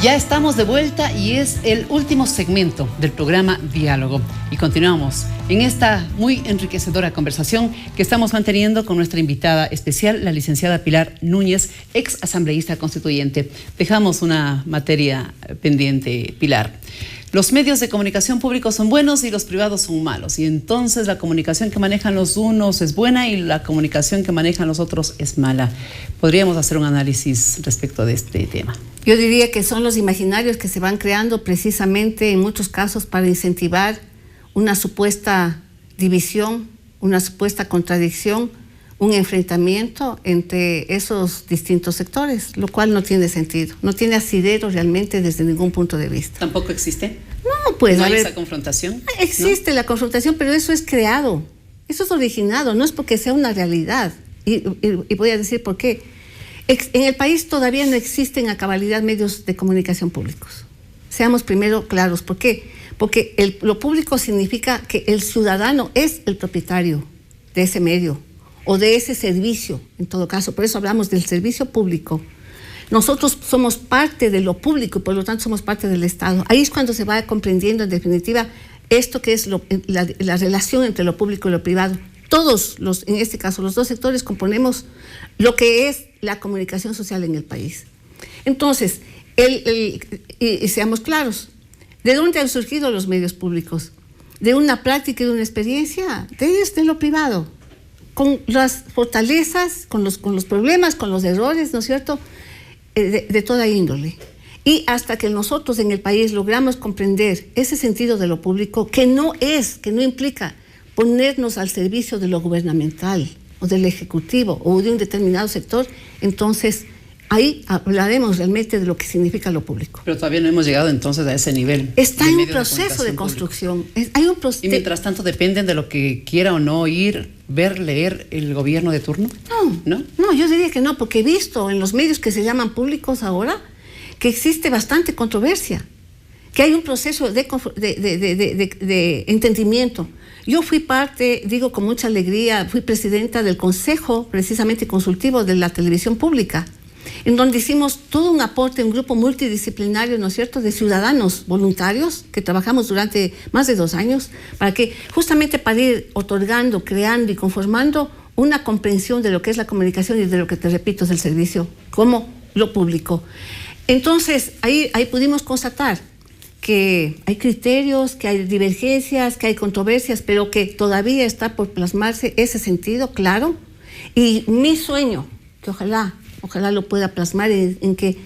Ya estamos de vuelta y es el último segmento del programa Diálogo. Y continuamos en esta muy enriquecedora conversación que estamos manteniendo con nuestra invitada especial, la licenciada Pilar Núñez, ex asambleísta constituyente. Dejamos una materia pendiente, Pilar. Los medios de comunicación públicos son buenos y los privados son malos. Y entonces la comunicación que manejan los unos es buena y la comunicación que manejan los otros es mala. Podríamos hacer un análisis respecto de este tema. Yo diría que son los imaginarios que se van creando precisamente en muchos casos para incentivar una supuesta división, una supuesta contradicción, un enfrentamiento entre esos distintos sectores, lo cual no tiene sentido, no tiene asidero realmente desde ningún punto de vista. ¿Tampoco existe? No, pues ¿No hay esa confrontación? Existe, ¿no? La confrontación, pero eso es creado, eso es originado, no es porque sea una realidad. Y voy a decir por qué. En el país todavía no existen a cabalidad medios de comunicación públicos. Seamos primero claros, ¿por qué? Porque lo público significa que el ciudadano es el propietario de ese medio o de ese servicio, en todo caso. Por eso hablamos del servicio público. Nosotros somos parte de lo público y por lo tanto somos parte del Estado. Ahí es cuando se va comprendiendo en definitiva esto que es la relación entre lo público y lo privado. Todos, en este caso, los dos sectores componemos lo que es la comunicación social en el país. Entonces, y seamos claros, ¿de dónde han surgido los medios públicos? De una práctica y de una experiencia desde lo privado, con las fortalezas, con los problemas, con los errores, ¿no es cierto?, de toda índole. Y hasta que nosotros en el país logramos comprender ese sentido de lo público, que no implica ponernos al servicio de lo gubernamental o del ejecutivo o de un determinado sector, entonces ahí hablaremos realmente de lo que significa lo público. Pero todavía no hemos llegado entonces a ese nivel. Está en un proceso de construcción. Y mientras tanto dependen de lo que quiera o no oír, ver, leer el gobierno de turno. No, yo diría que no, porque he visto en los medios que se llaman públicos ahora que existe bastante controversia, que hay un proceso de entendimiento. Yo fui parte, digo con mucha alegría, fui presidenta del Consejo precisamente consultivo de la televisión pública, en donde hicimos todo un aporte, un grupo multidisciplinario, ¿no es cierto?, de ciudadanos voluntarios que trabajamos durante más de 2 años para ir otorgando, creando y conformando una comprensión de lo que es la comunicación y de lo que, te repito, es el servicio como lo público. Entonces, ahí pudimos constatar que hay criterios, que hay divergencias, que hay controversias, pero que todavía está por plasmarse ese sentido, claro. Y mi sueño, que ojalá lo pueda plasmar en que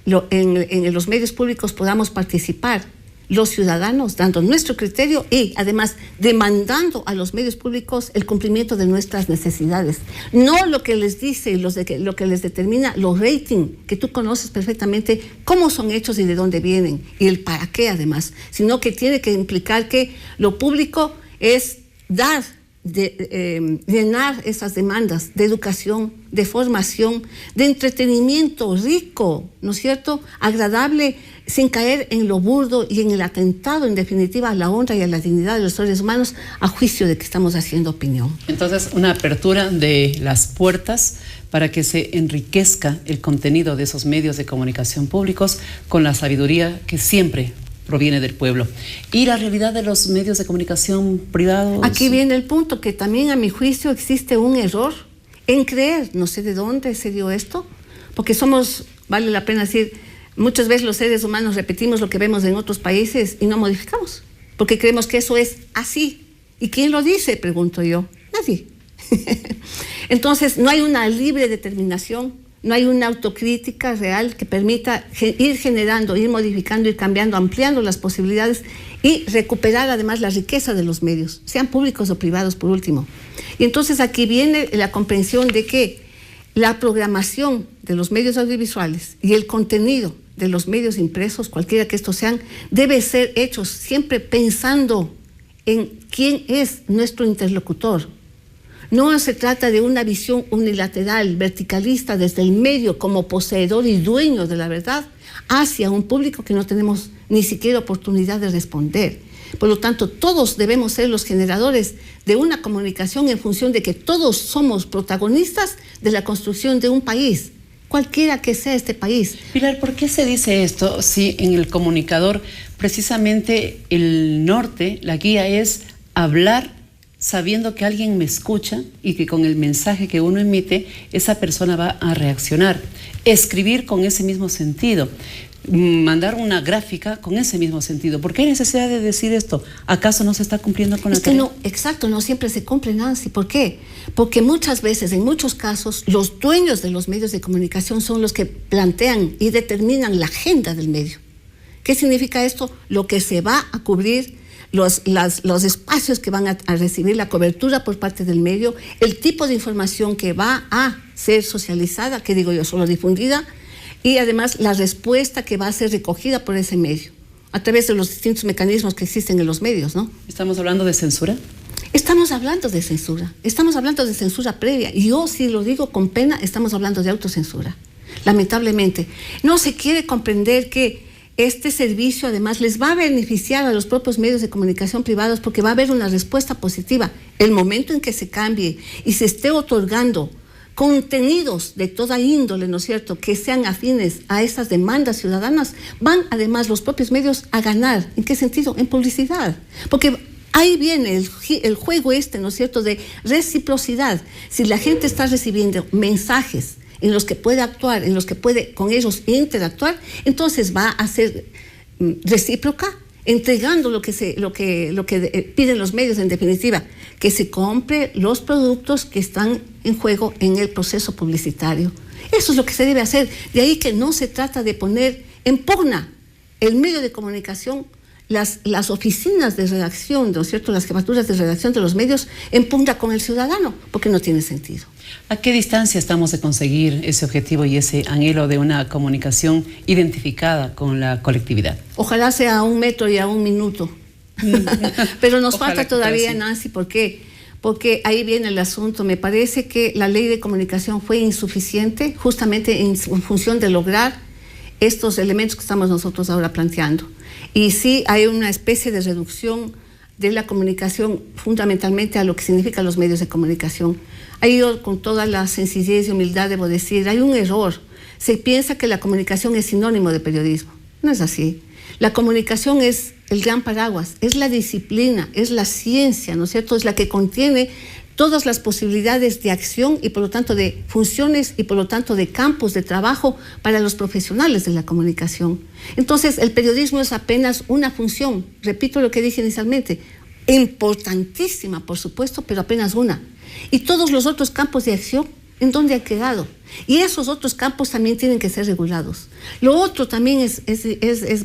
en los medios públicos podamos participar los ciudadanos, dando nuestro criterio y además demandando a los medios públicos el cumplimiento de nuestras necesidades. No lo que les dice, lo que les determina los ratings, que tú conoces perfectamente cómo son hechos y de dónde vienen, y el para qué además, sino que tiene que implicar que lo público es llenar esas demandas de educación, de formación, de entretenimiento rico, ¿no es cierto?, agradable, sin caer en lo burdo y en el atentado, en definitiva, a la honra y a la dignidad de los seres humanos, a juicio de que estamos haciendo opinión. Entonces, una apertura de las puertas para que se enriquezca el contenido de esos medios de comunicación públicos con la sabiduría que siempre proviene del pueblo. ¿Y la realidad de los medios de comunicación privados? Aquí viene el punto, que también a mi juicio existe un error en creer, no sé de dónde se dio esto, porque vale la pena decir, muchas veces los seres humanos repetimos lo que vemos en otros países y no modificamos, porque creemos que eso es así. ¿Y quién lo dice?, pregunto yo. Nadie. Entonces, no hay una libre determinación, no hay una autocrítica real que permita ir generando, ir modificando, ir cambiando, ampliando las posibilidades y recuperar además la riqueza de los medios, sean públicos o privados por último. Y entonces aquí viene la comprensión de que la programación de los medios audiovisuales y el contenido de los medios impresos, cualquiera que estos sean, debe ser hechos siempre pensando en quién es nuestro interlocutor. No se trata de una visión unilateral, verticalista, desde el medio como poseedor y dueño de la verdad, hacia un público que no tenemos ni siquiera oportunidad de responder. Por lo tanto, todos debemos ser los generadores de una comunicación en función de que todos somos protagonistas de la construcción de un país cualquiera que sea este país. Pilar, ¿por qué se dice esto si en el comunicador precisamente el norte, la guía es hablar sabiendo que alguien me escucha y que con el mensaje que uno emite, esa persona va a reaccionar? Escribir con ese mismo sentido, mandar una gráfica con ese mismo sentido. ¿Por qué hay necesidad de decir esto? ¿Acaso no se está cumpliendo con la tarea? No, exacto, no siempre se cumple, Nancy. ¿Por qué? Porque muchas veces, en muchos casos, los dueños de los medios de comunicación son los que plantean y determinan la agenda del medio. ¿Qué significa esto? Lo que se va a cubrir, los espacios que van a recibir la cobertura por parte del medio, el tipo de información que va a ser socializada, que digo yo, solo difundida, y además la respuesta que va a ser recogida por ese medio, a través de los distintos mecanismos que existen en los medios, ¿no? ¿Estamos hablando de censura? Estamos hablando de censura previa, y yo sí lo digo con pena, estamos hablando de autocensura. Lamentablemente, no se quiere comprender que este servicio además les va a beneficiar a los propios medios de comunicación privados, porque va a haber una respuesta positiva. El momento en que se cambie y se esté otorgando contenidos de toda índole, ¿no es cierto?, que sean afines a esas demandas ciudadanas, van además los propios medios a ganar. ¿En qué sentido? En publicidad. Porque ahí viene el juego ¿no es cierto?, de reciprocidad. Si la gente está recibiendo mensajes en los que puede actuar, en los que puede con ellos interactuar, entonces va a ser recíproca, entregando lo que piden los medios, en definitiva, que se compre los productos que están en juego en el proceso publicitario. Eso es lo que se debe hacer. De ahí que no se trata de poner en pugna el medio de comunicación, las oficinas de redacción, ¿no es cierto?, las jefaturas de redacción de los medios, en pugna con el ciudadano, porque no tiene sentido. ¿A qué distancia estamos de conseguir ese objetivo y ese anhelo de una comunicación identificada con la colectividad? Ojalá sea a 1 metro y a 1 minuto. Pero nos falta todavía, Nancy. ¿Por qué? Porque ahí viene el asunto. Me parece que la ley de comunicación fue insuficiente justamente en función de lograr estos elementos que estamos nosotros ahora planteando. Y sí hay una especie de reducción de la comunicación fundamentalmente a lo que significan los medios de comunicación. Ahí yo, con toda la sencillez y humildad, debo decir, hay un error. Se piensa que la comunicación es sinónimo de periodismo. No es así. La comunicación es el gran paraguas, es la disciplina, es la ciencia, ¿no es cierto? Es la que contiene todas las posibilidades de acción y por lo tanto de funciones y por lo tanto de campos de trabajo para los profesionales de la comunicación. Entonces, el periodismo es apenas una función, repito lo que dije inicialmente, importantísima, por supuesto, pero apenas una. Y todos los otros campos de acción, ¿en dónde han quedado? Y esos otros campos también tienen que ser regulados. Lo otro también es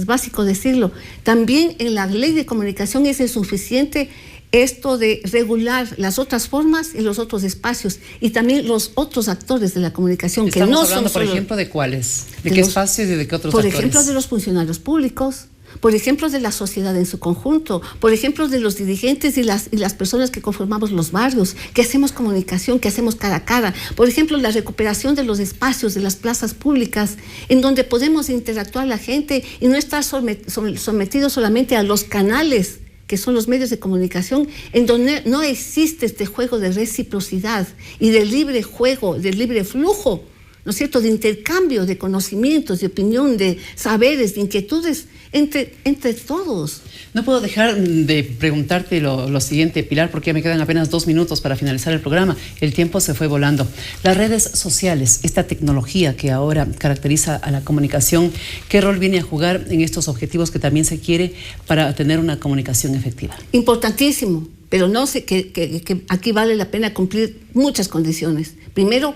básico decirlo. También en la ley de comunicación es insuficiente esto de regular las otras formas y los otros espacios y también los otros actores de la comunicación. Estamos que no hablando, son por ejemplo, ¿de cuáles? ¿De qué espacios y de qué otros actores? Por ejemplo, de los funcionarios públicos, por ejemplo, de la sociedad en su conjunto, por ejemplo, de los dirigentes y las personas que conformamos los barrios, que hacemos comunicación, que hacemos cara a cara. Por ejemplo, la recuperación de los espacios, de las plazas públicas, en donde podemos interactuar la gente y no estar sometidos solamente a los canales que son los medios de comunicación, en donde no existe este juego de reciprocidad y de libre juego, de libre flujo, ¿no es cierto?, de intercambio de conocimientos, de opinión, de saberes, de inquietudes entre todos. No puedo dejar de preguntarte lo siguiente, Pilar, porque ya me quedan apenas 2 minutos para finalizar el programa. El tiempo se fue volando. Las redes sociales, esta tecnología que ahora caracteriza a la comunicación, ¿qué rol viene a jugar en estos objetivos que también se quiere para tener una comunicación efectiva? Importantísimo, pero no sé que aquí vale la pena cumplir muchas condiciones. Primero,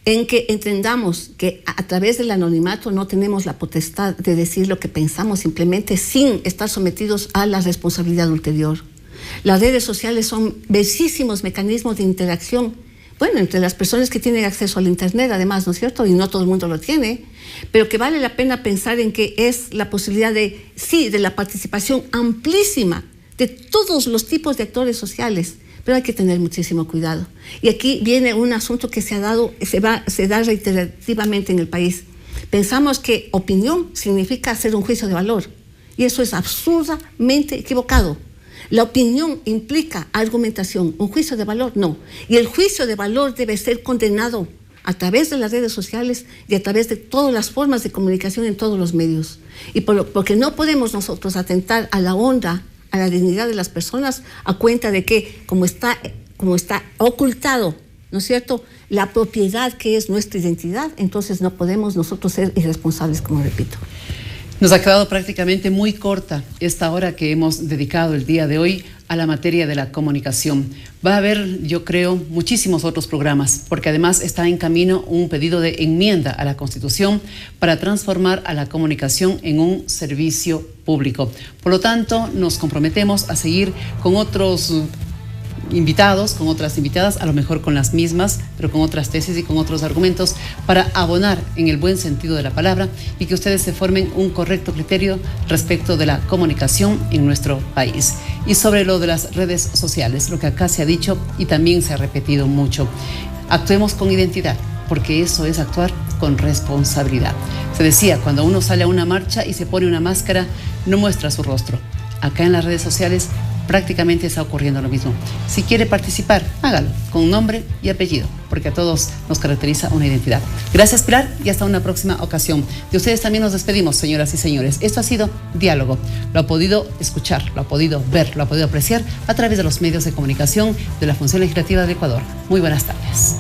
en que entendamos que a través del anonimato no tenemos la potestad de decir lo que pensamos simplemente sin estar sometidos a la responsabilidad ulterior. Las redes sociales son bellísimos mecanismos de interacción, bueno, entre las personas que tienen acceso al Internet, además, ¿no es cierto? Y no todo el mundo lo tiene, pero que vale la pena pensar en que es la posibilidad de la participación amplísima de todos los tipos de actores sociales. Pero hay que tener muchísimo cuidado. Y aquí viene un asunto que se da reiterativamente en el país. Pensamos que opinión significa hacer un juicio de valor. Y eso es absurdamente equivocado. La opinión implica argumentación. Un juicio de valor, no. Y el juicio de valor debe ser condenado a través de las redes sociales y a través de todas las formas de comunicación en todos los medios. Y porque no podemos nosotros atentar a la honra, a la dignidad de las personas a cuenta de que, como está ocultado, ¿no es cierto?, la propiedad que es nuestra identidad, entonces no podemos nosotros ser irresponsables, como repito. Nos ha quedado prácticamente muy corta esta hora que hemos dedicado el día de hoy a la materia de la comunicación. Va a haber, yo creo, muchísimos otros programas, porque además está en camino un pedido de enmienda a la Constitución para transformar a la comunicación en un servicio público. Por lo tanto, nos comprometemos a seguir con otros invitados, con otras invitadas, a lo mejor con las mismas, pero con otras tesis y con otros argumentos, para abonar en el buen sentido de la palabra y que ustedes se formen un correcto criterio respecto de la comunicación en nuestro país. Y sobre lo de las redes sociales, lo que acá se ha dicho y también se ha repetido mucho, actuemos con identidad, porque eso es actuar con responsabilidad. Se decía, cuando uno sale a una marcha y se pone una máscara, no muestra su rostro. Acá en las redes sociales prácticamente está ocurriendo lo mismo. Si quiere participar, hágalo con nombre y apellido, porque a todos nos caracteriza una identidad. Gracias, Pilar, y hasta una próxima ocasión. De ustedes también nos despedimos, señoras y señores. Esto ha sido Diálogo. Lo ha podido escuchar, lo ha podido ver, lo ha podido apreciar a través de los medios de comunicación de la Función Legislativa del Ecuador. Muy buenas tardes.